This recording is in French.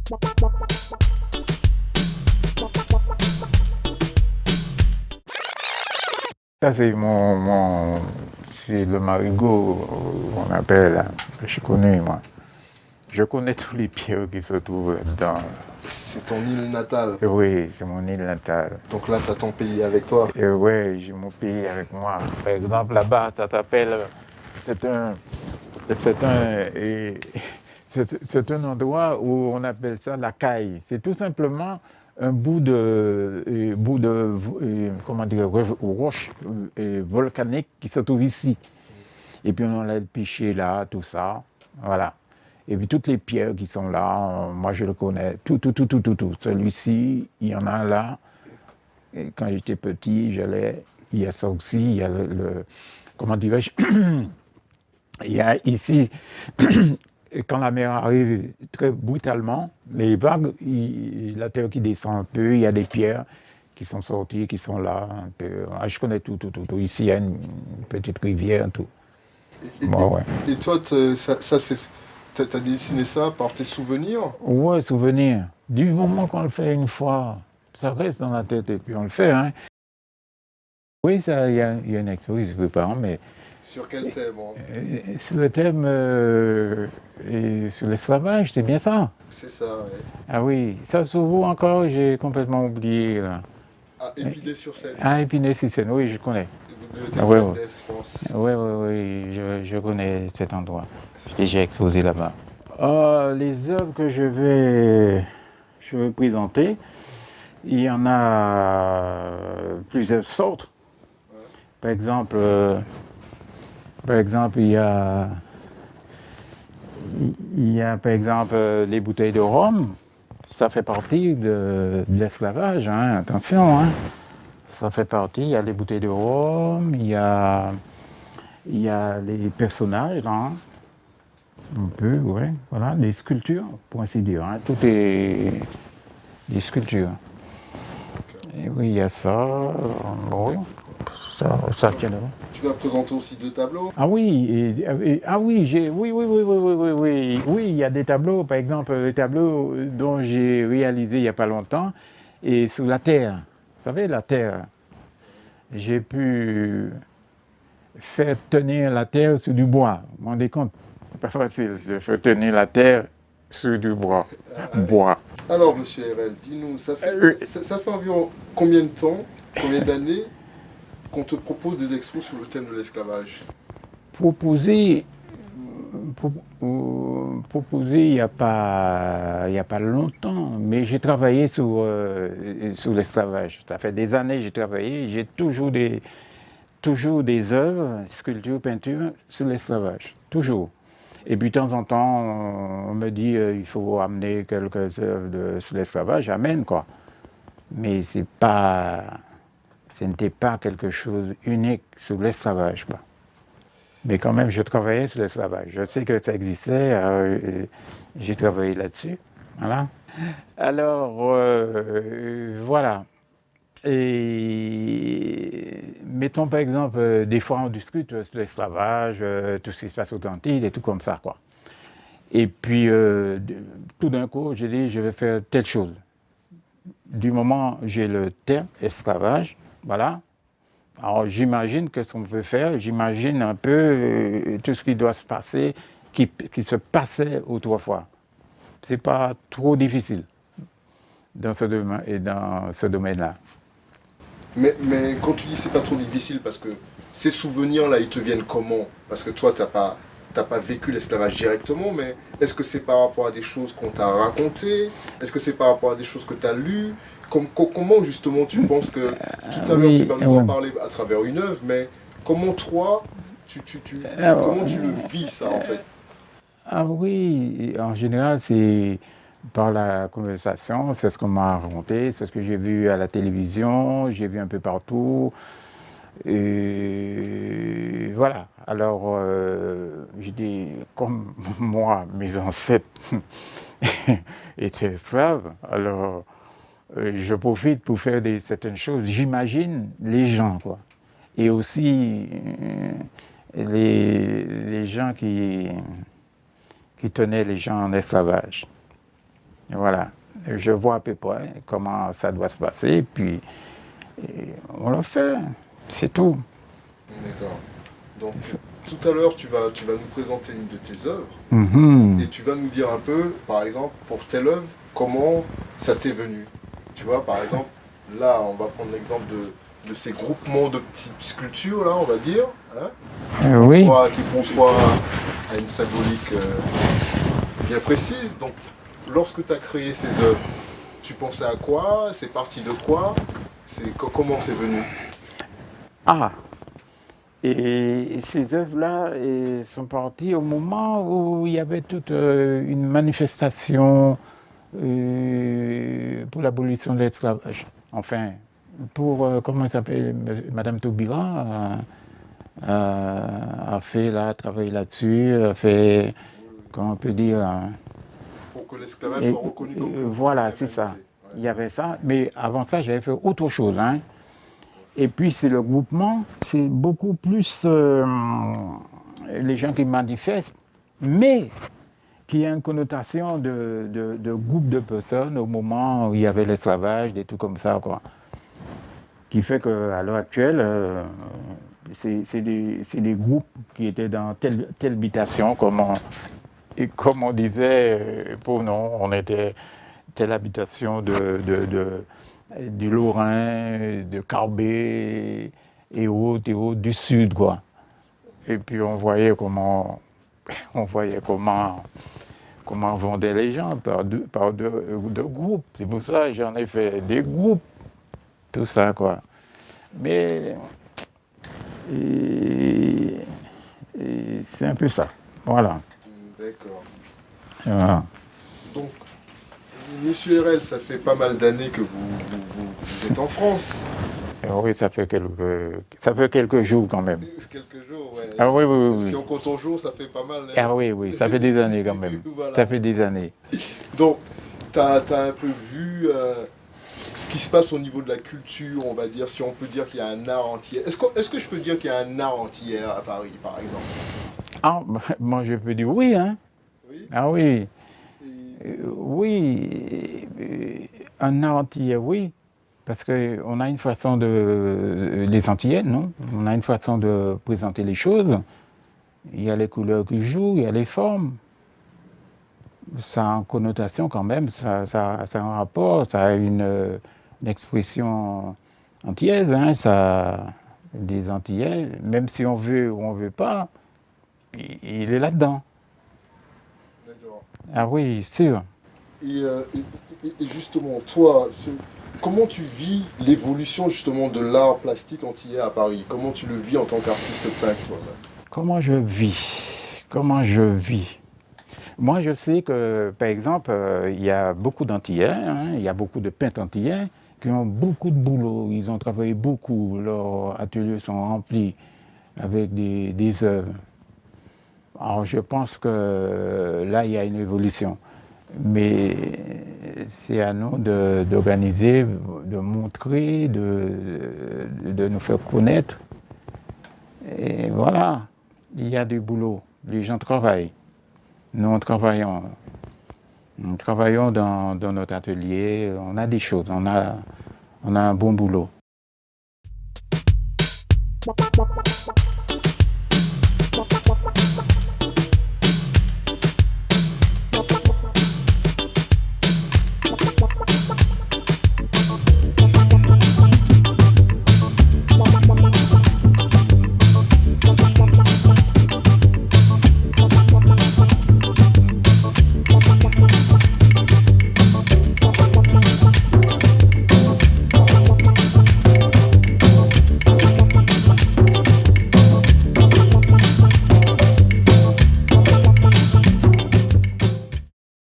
Ça, c'est le marigot, on appelle, hein, que je connais, moi. Je connais tous les pierres qui se trouvent dans. C'est ton île natale. Oui, c'est mon île natale. Donc là, tu as ton pays avec toi. Et oui, j'ai mon pays avec moi. Par exemple, là-bas, ça s'appelle. C'est un. C'est un endroit où on appelle ça la caille. C'est tout simplement un comment dire, roche volcanique qui se trouve ici. Et puis on a le piché là, tout ça, voilà. Et puis toutes les pierres qui sont là, moi je le connais, tout. Celui-ci, il y en a là. Et quand j'étais petit, il y a ça aussi, il y a comment dirais-je, il y a ici, quand la mer arrive très brutalement, les vagues, la terre qui descend un peu, il y a des pierres qui sont sorties, qui sont là un peu. Ah, je connais tout. Ici, il y a une petite rivière, tout. Et toi, t'as dessiné ça par tes souvenirs? Ouais, souvenir. Du moment qu'on le fait une fois, ça reste dans la tête et puis on le fait. Hein. Oui, il y a une exposition, je ne peux pas, mais... Sur quel thème? Sur le thème sur l'esclavage, c'est bien ça? C'est ça, oui. Ah oui, ça s'ouvre encore, j'ai complètement oublié. Là. Ah, Épinay-sur-Seine. Ah, Épinay-sur-Seine, oui, je connais. Bibliothèque Mendès, France. Oui, je connais cet endroit. J'ai déjà exposé là-bas. Les œuvres que je vais présenter, il y en a plusieurs sortes. Ouais. Par exemple, il y a par exemple les bouteilles de rhum. Ça fait partie de l'esclavage, hein, attention. Hein. Ça fait partie, il y a les bouteilles de rhum, il y a les personnages, hein, un peu, ouais, voilà, les sculptures, pour ainsi dire. Hein, tout est des sculptures. Et oui, il y a ça, oui, ça tient là. Tu vas présenter aussi 2 tableaux? Ah oui, oui, il y a des tableaux, par exemple, le tableau dont j'ai réalisé il n'y a pas longtemps, et sur la terre. Vous savez, la terre. J'ai pu faire tenir la terre sur du bois. Vous vous rendez compte? C'est pas facile de faire tenir la terre sur du bois. Alors, monsieur RL, dis-nous, ça fait environ combien de temps, combien d'années qu'on te propose des expos sur le thème de l'esclavage? Proposer, il n'y a pas longtemps, mais j'ai travaillé sur l'esclavage. Ça fait des années que j'ai travaillé, j'ai toujours des œuvres, sculptures, peintures sur l'esclavage, toujours. Et puis de temps en temps, on me dit il faut amener quelques œuvres sur l'esclavage, j'amène quoi. Mais ce n'était pas quelque chose unique sur l'esclavage, quoi. Mais quand même, je travaillais sur l'esclavage. Je sais que ça existait, j'ai travaillé là-dessus. Voilà. Alors, voilà. Et mettons par exemple, des fois on discute sur l'esclavage, tout ce qui se passe aux Antilles, et tout comme ça, quoi. Et puis, tout d'un coup, j'ai dit, je vais faire telle chose. Du moment où j'ai le terme esclavage, voilà. Alors j'imagine que ce qu'on peut faire, j'imagine un peu tout ce qui doit se passer, qui se passait autrefois. C'est pas trop difficile dans ce domaine-là. Mais quand tu dis c'est pas trop difficile, parce que ces souvenirs-là, ils te viennent comment? Parce que toi, t'as pas vécu l'esclavage directement, mais est-ce que c'est par rapport à des choses qu'on t'a racontées? Est-ce que c'est par rapport à des choses que tu as lues? Comment justement tu penses que, tout à l'heure tu vas nous en parler à travers une œuvre, mais comment toi, comment tu le vis ça en fait? Ah oui, en général c'est par la conversation, c'est ce qu'on m'a raconté, c'est ce que j'ai vu à la télévision, j'ai vu un peu partout. Et voilà, alors je dis, comme moi, mes ancêtres étaient esclaves, alors je profite pour faire certaines choses. J'imagine les gens, quoi. Et aussi les gens qui tenaient les gens en esclavage. Voilà. Je vois à peu près comment ça doit se passer, puis on le fait, c'est tout. D'accord. Donc, tout à l'heure, tu vas nous présenter une de tes œuvres Mhm. et tu vas nous dire un peu, par exemple, pour telle œuvre, comment ça t'est venu. Tu vois, par exemple, là, on va prendre l'exemple de ces groupements de petites sculptures, là, on va dire, hein, Oui. qui conçoivent à une symbolique bien précise. Donc, lorsque tu as créé ces œuvres, tu pensais à quoi? C'est parti de quoi? Comment c'est venu? Ah, et ces œuvres-là sont parties au moment où il y avait toute une manifestation pour l'abolition de l'esclavage. Enfin, pour, comment elle s'appelle, Madame Taubira a fait là, travaillé là-dessus, a fait, comment on peut dire, Pour que l'esclavage soit reconnu comme voilà, c'est ça. Ouais. Il y avait ça, mais avant ça, j'avais fait autre chose. Hein. Et puis, c'est le groupement, c'est beaucoup plus les gens qui manifestent, mais qui a une connotation de groupe de personnes au moment où il y avait l'esclavage, des trucs comme ça, quoi. Qui fait qu'à l'heure actuelle, c'est des groupes qui étaient dans telle habitation, et comme on disait, pour nous, on était telle habitation du Lorrain, de Carbet et autres, du Sud, quoi. Et puis on voyait comment vendaient les gens par deux groupes. C'est pour ça que j'en ai fait des groupes, tout ça, quoi. Mais c'est un peu ça. Voilà. D'accord. Voilà. Donc, Monsieur RL, ça fait pas mal d'années que vous êtes en France. Oui, ça fait quelques jours quand même. Quelques jours, ouais. Ah oui, oui, oui. Si on compte en jours, ça fait pas mal. Hein. Ah oui, oui, ça fait des années quand même. Voilà. Ça fait des années. Donc, tu as un peu vu ce qui se passe au niveau de la culture, on va dire, si on peut dire qu'il y a un art entier. Est-ce que je peux dire qu'il y a un art entier à Paris, par exemple? Ah, moi je peux dire oui, hein. Oui. Ah oui. Et- Oui, un art antillais, oui. Parce qu'on a une façon les Antillais, non? On a une façon de présenter les choses. Il y a les couleurs qui jouent, il y a les formes. Ça a une connotation quand même, ça a un rapport, ça a une expression antillaise, hein, des Antillais, même si on veut ou on veut pas, il est là-dedans. D'accord. Ah oui, sûr. Et justement, toi, comment tu vis l'évolution justement de l'art plastique antillais à Paris? Comment tu le vis en tant qu'artiste peintre, toi-même? Comment je vis? Comment je vis? Moi, je sais que, par exemple, il y a beaucoup d'Antillais, hein, il y a beaucoup de peintres antillais qui ont beaucoup de boulot. Ils ont travaillé beaucoup. Leurs ateliers sont remplis avec des œuvres. Alors, je pense que là, il y a une évolution. Mais c'est à nous d'organiser, de montrer, de nous faire connaître. Et voilà, il y a du boulot. Les gens travaillent. Nous, nous travaillons dans notre atelier, on a des choses, on a un bon boulot.